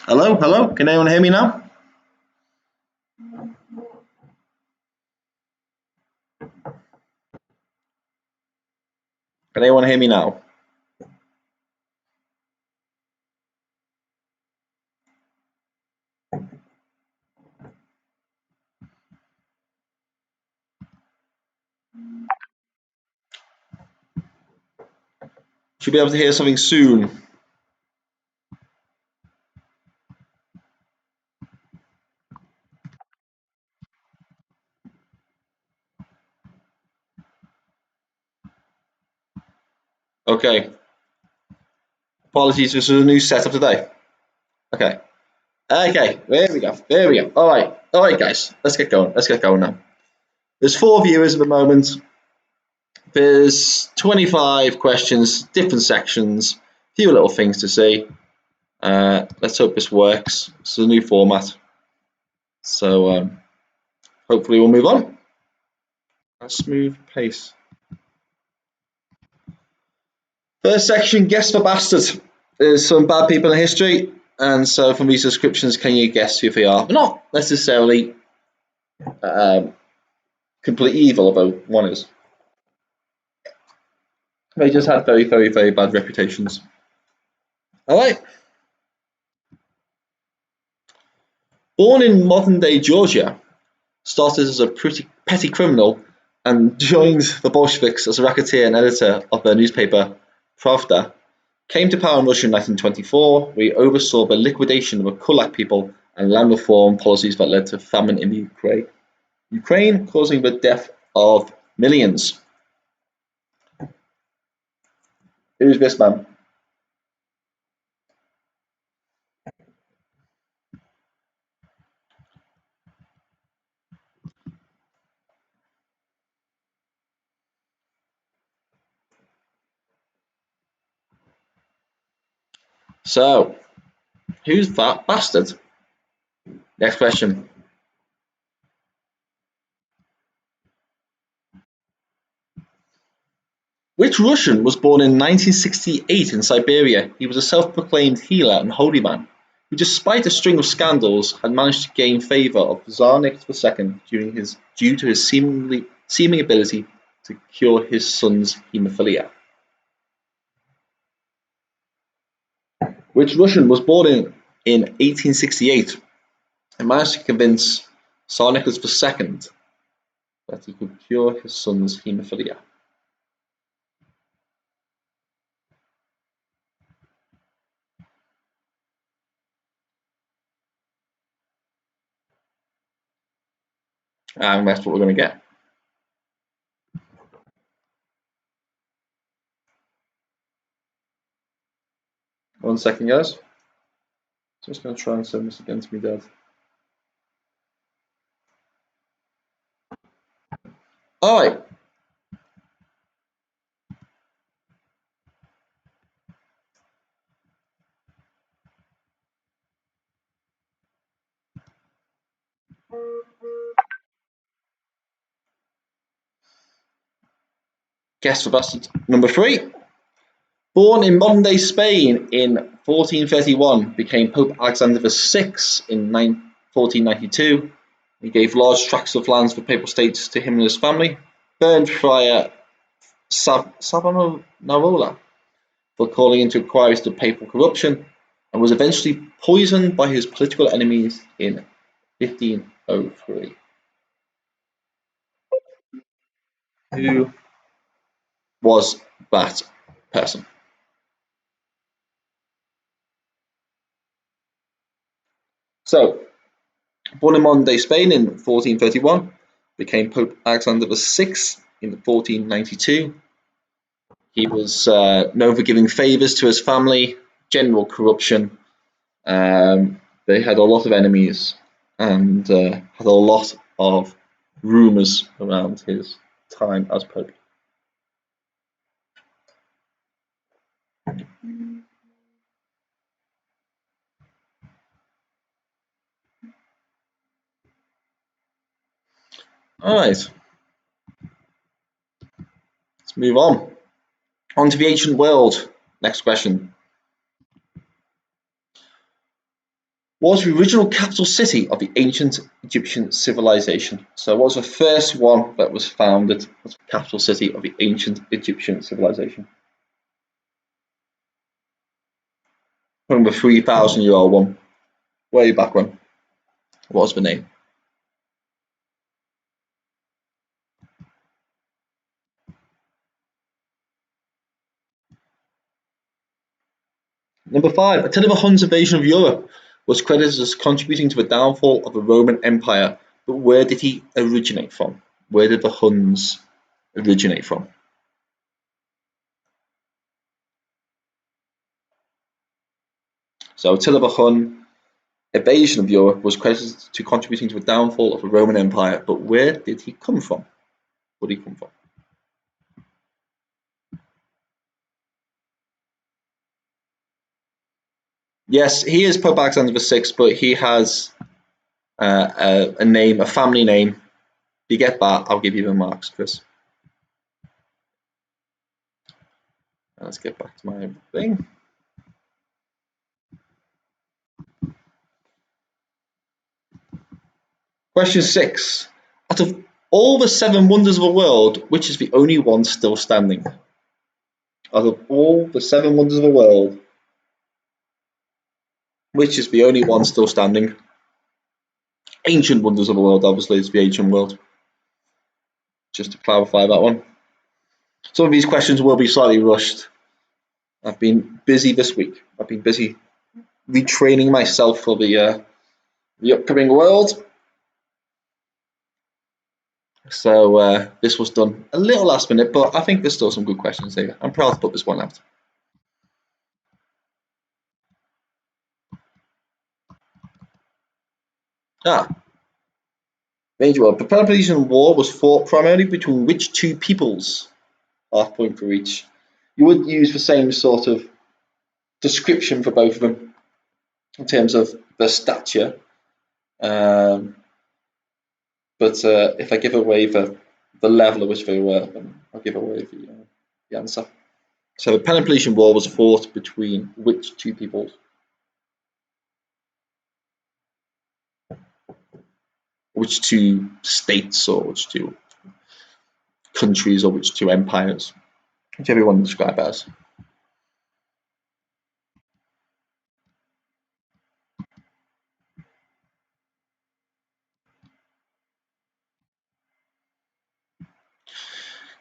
Hello, hello. Can anyone hear me now? Can anyone hear me now? Should be able to hear something soon. Okay. Apologies, this is a new setup today. Okay. Okay, there we go. There we go. All right, guys. Let's get going. Let's get going now. There's 4 viewers at the moment. There's 25 questions, different sections, a few little things to see. Let's hope this works. It's a new format. So hopefully we'll move on. A smooth pace. First section, guess the bastard. There's some bad people in history, and so from these descriptions, can you guess who they are? Not necessarily completely evil, although one is. They just had very, very, very bad reputations. All right. Born in modern-day Georgia, started as a pretty petty criminal and joined the Bolsheviks as a racketeer and editor of their newspaper Pravda. Came to power in Russia in 1924, where he oversaw the liquidation of the Kulak people and land reform policies that led to famine in the Ukraine, causing the death of millions. Who's this man? So, who's that bastard? Next question. Which Russian was born in 1968 in Siberia? He was a self-proclaimed healer and holy man, who despite a string of scandals had managed to gain favour of Tsar Nicholas II due to his seeming ability to cure his son's haemophilia. Which Russian was born in 1868 and managed to convince Tsar Nicholas II that he could cure his son's haemophilia? And that's what we're going to get. One second, guys. Just going to try and send this again to me, Dad. All right. Guess the bastard. Number 3. Born in modern-day Spain in 1431, became Pope Alexander VI in 1492. He gave large tracts of lands for papal states to him and his family. Burned Friar Savonarola for calling into inquiries to papal corruption, and was eventually poisoned by his political enemies in 1503. Who was that person? So, born in modern-day Spain in 1431, became Pope Alexander VI in 1492. He was known for giving favours to his family, general corruption. They had a lot of enemies and had a lot of rumours around his time as Pope. All right, let's move on. On to the ancient world. Next question. was the original capital city of the ancient Egyptian civilization? So what was the first one that was founded as the capital city of the ancient Egyptian civilization? From the 3,000-year-old one, way back when. What was the name? Number 5, Attila the Hun's invasion of Europe was credited as contributing to the downfall of the Roman Empire, but where did he originate from? Where did the Huns originate from? So Attila the Hun invasion of Europe was credited to contributing to the downfall of the Roman Empire, but where did he come from? Where did he come from? Yes, he is Pope Alexander VI, but he has a name, a family name. If you get that, I'll give you the marks, Chris. Let's get back to my thing. Question 6. Out of all the 7 wonders of the world, which is the only one still standing? Out of all the 7 wonders of the world, which is the only one still standing? Ancient wonders of the world, obviously, is the ancient world. Just to clarify that one. Some of these questions will be slightly rushed. I've been busy this week. I've been busy retraining myself for the upcoming world. So this was done a little last minute, but I think there's still some good questions here. I'm proud to put this one out. Major War. The Peloponnesian War was fought primarily between which 2 peoples? Half point for each. You would use the same sort of description for both of them in terms of their stature. But if I give away the level at which they were, then I'll give away the answer. So the Peloponnesian War was fought between which 2 peoples? Which 2 states, or which 2 countries, or which 2 empires? Whichever you want to describe it as.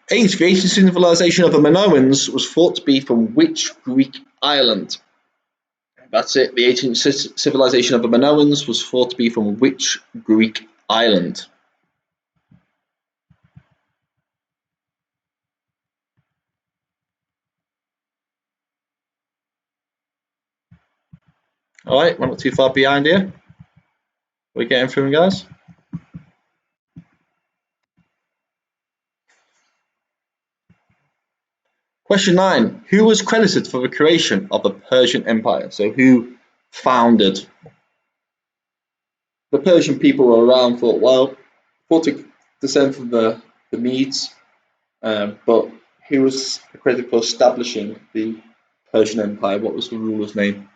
The ancient civilization of the Minoans was thought to be from which Greek island? That's it. The ancient civilization of the Minoans was thought to be from which Greek island? All right, we're not too far behind here. We're getting through, guys. Question 9. Who was credited for the creation of the Persian Empire? So who founded? The Persian people were around for a while, thought to descend from the Medes, but who was credited for establishing the Persian Empire? What was the ruler's name?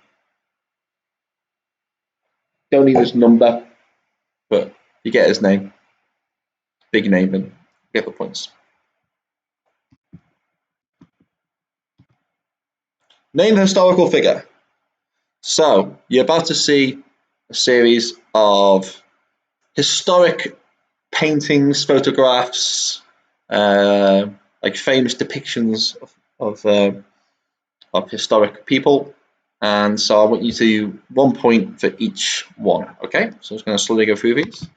Don't need his number, but you get his name. Big name, and get the points. Name the historical figure. So you're about to see a series of historic paintings, photographs, like famous depictions of historic people. And so I want you to 1 point for each one. Okay, so I'm just going to slowly go through these.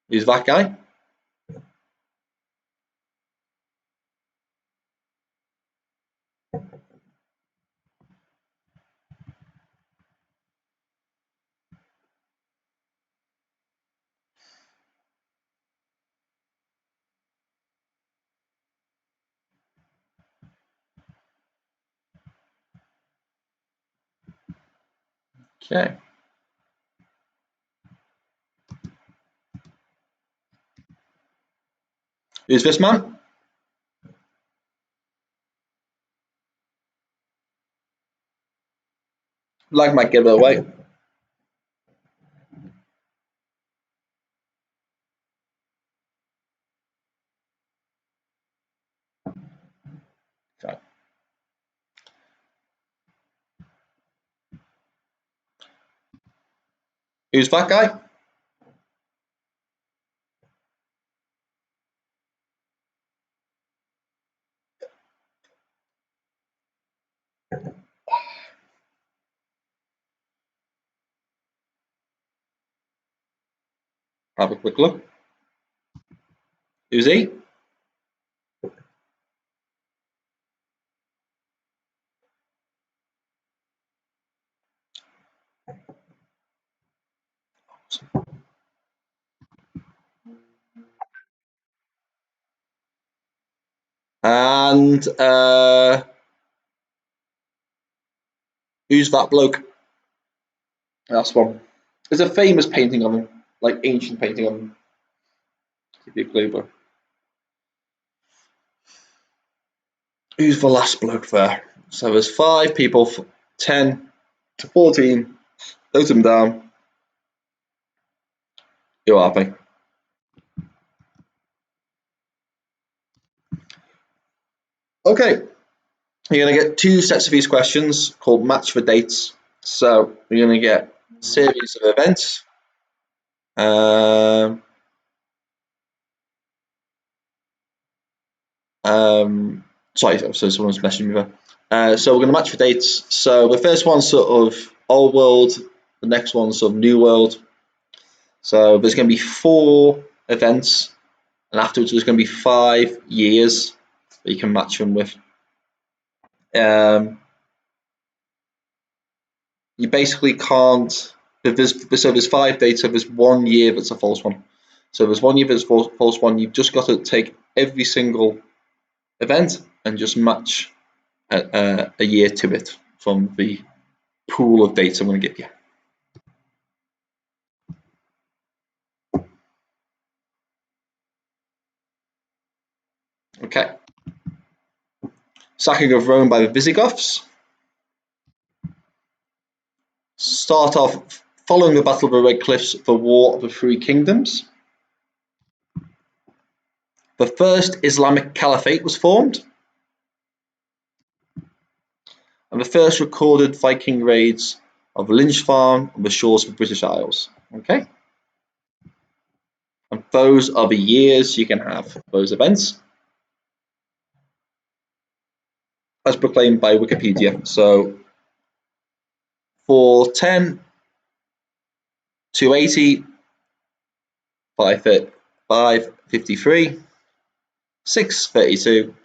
Who's that guy? Okay. Who's this man? Like might give it away. Okay. Who's that guy? Have a quick look. Who's he? And who's that bloke? That's one. There's a famous painting of him, like ancient painting of him. Give you a clue, but who's the last bloke there? So there's 5 people, 10 to 14. Note them down. Who are they? Okay, you're going to get 2 sets of these questions called match for dates. So you're going to get a series of events. Sorry, so someone's messaging me there. So we're going to match for dates. So the first one's sort of old world, the next one's sort of new world. So there's going to be 4 events, and afterwards there's going to be 5 years that you can match them with. You basically can't. There's 5 dates, so there's 1 year that's a false one. So there's 1 year that's a false one. You've just got to take every single event and just match a year to it from the pool of dates I'm going to give you. Okay. Sacking of Rome by the Visigoths. Start off following the Battle of the Red Cliffs, the War of the Three Kingdoms. The first Islamic Caliphate was formed. And the first recorded Viking raids of Lynch Farm on the shores of the British Isles. Okay? And those are the years you can have those events, as proclaimed by Wikipedia. So 410, 280, 553, 632,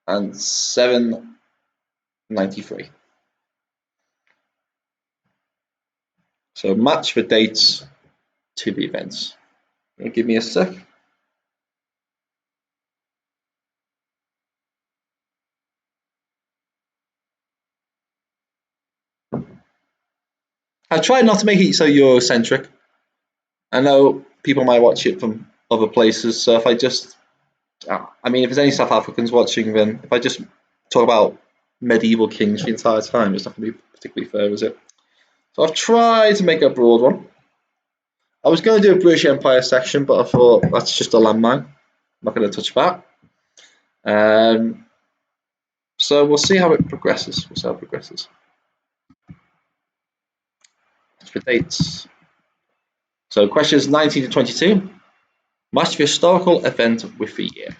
and 793. So match the dates to the events. Give me a sec. I try not to make it so Eurocentric. I know people might watch it from other places, so if I just, I mean, if there's any South Africans watching, then if I just talk about medieval kings the entire time, it's not going to be particularly fair, is it? So I've tried to make a broad one. I was going to do a British Empire section, but I thought that's just a landmine. I'm not going to touch that. So we'll see how it progresses. We'll see how it progresses. For dates. So questions 19 to 22. Match the historical event with the year.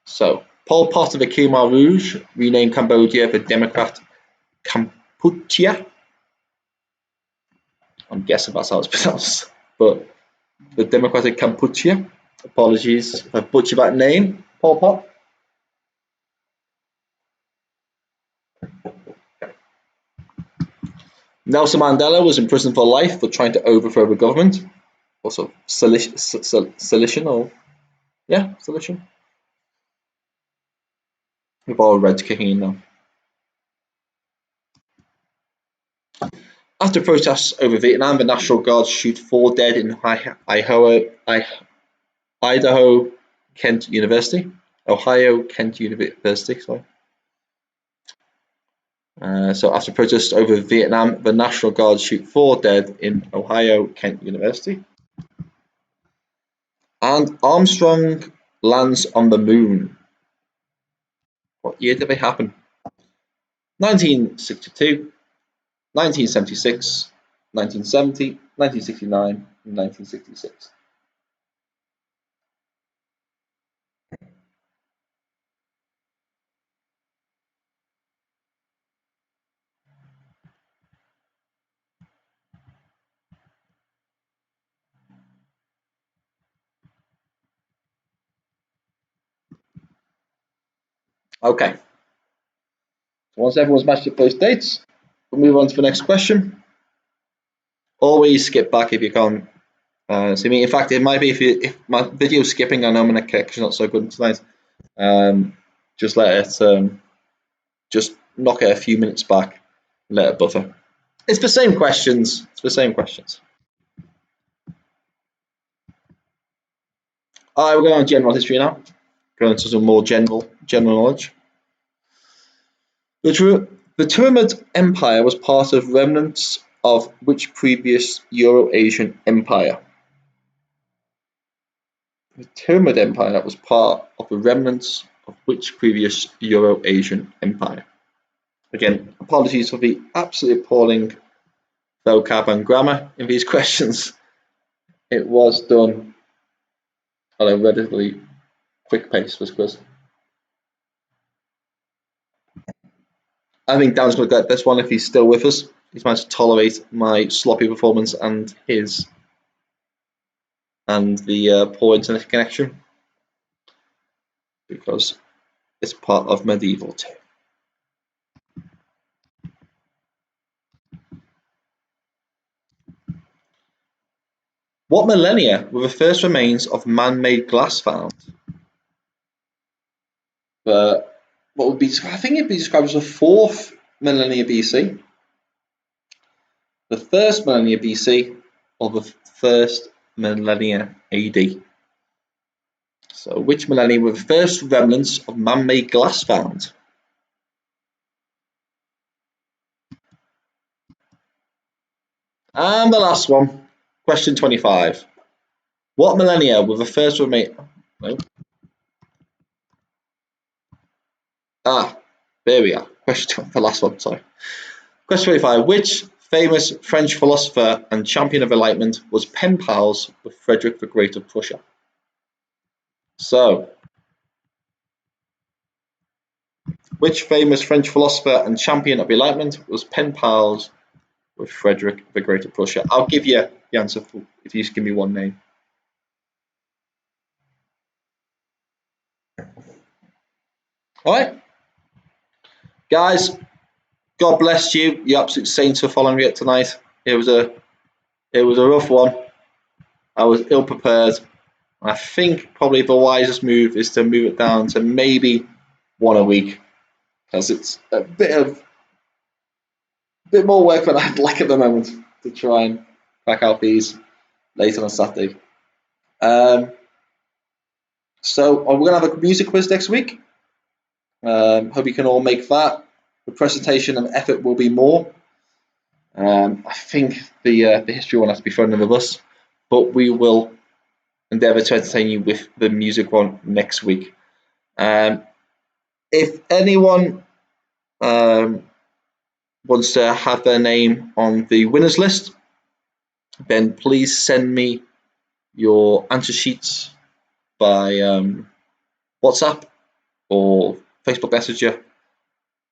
So Pol Pot of the Khmer Rouge renamed Cambodia the Democrat Kampuchea. I'm guessing that's how it's pronounced, but the Democratic Kampuchea. Apologies if I butchered that name, Pol Pot. Nelson Mandela was imprisoned for life for trying to overthrow the government. Also, sedition or sedition. With all reds kicking in now. After protests over Vietnam, the National Guard shoot 4 dead in Idaho Kent University. Ohio Kent University, sorry. So after protests over Vietnam, the National Guard shoot 4 dead in Ohio Kent University. And Armstrong lands on the moon. What year did they happen? 1962, 1976, 1970, 1969, and 1966. Okay, so once everyone's matched up those dates, we'll move on to the next question. Always skip back if you can. See me. In fact, it might be if my video's skipping, I know my connection's not so good tonight. Just let it, just knock it a few minutes back, let it buffer. It's the same questions. It's the same questions. All right, we're going on general history now. Going into some more general knowledge. The Timurid Empire was part of remnants of which previous Euro-Asian empire? The Timurid Empire was part of the remnants of which previous Euro-Asian empire? Again, apologies for the absolutely appalling vocab and grammar in these questions. It was done at a relatively quick pace, this quiz. I think Dan's going to get this one if he's still with us. He's managed to tolerate my sloppy performance and the poor internet connection, because it's part of medieval too. What millennia were the first remains of man-made glass found? What would be? I think it'd be described as the 4th millennia BC, the 1st millennia BC, or the 1st millennia AD. So, which millennia were the first remnants of man-made glass found? And the last one, question 25. What millennia were the first remains? No. There we are. Question the last one. Sorry. Question 25. Which famous French philosopher and champion of enlightenment was pen pals with Fredrick the Great of Prussia? So, which famous French philosopher and champion of enlightenment was pen pals with Fredrick the Great of Prussia? I'll give you the answer if you just give me one name. All right, guys. God bless you, you absolute saints, for following it tonight. It was a rough one. I was ill prepared. I think probably the wisest move is to move it down to maybe one a week, because it's a bit more work than I'd like at the moment to try and crack out these later on Saturday. So we're gonna have a music quiz next week. Hope you can all make that. The presentation and effort will be more. I think the history one has to be fun with us, but we will endeavour to entertain you with the music one next week. If anyone wants to have their name on the winners list, then please send me your answer sheets by WhatsApp or Facebook Messenger,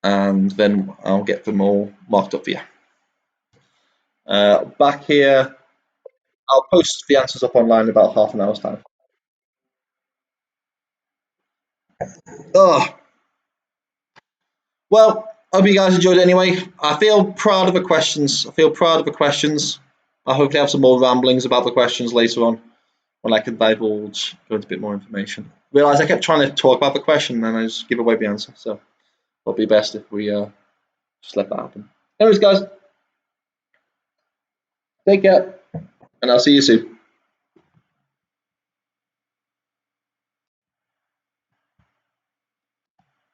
and then I'll get them all marked up for you. Back here, I'll post the answers up online in about half an hour's time. Oh, well, hope you guys enjoyed it anyway. I feel proud of the questions. I hope to have some more ramblings about the questions later on when I can divulge, go into a bit more information. Realised I kept trying to talk about the question and I just give away the answer. So it'll be best if we just let that happen. Anyways, guys, take care, and I'll see you soon.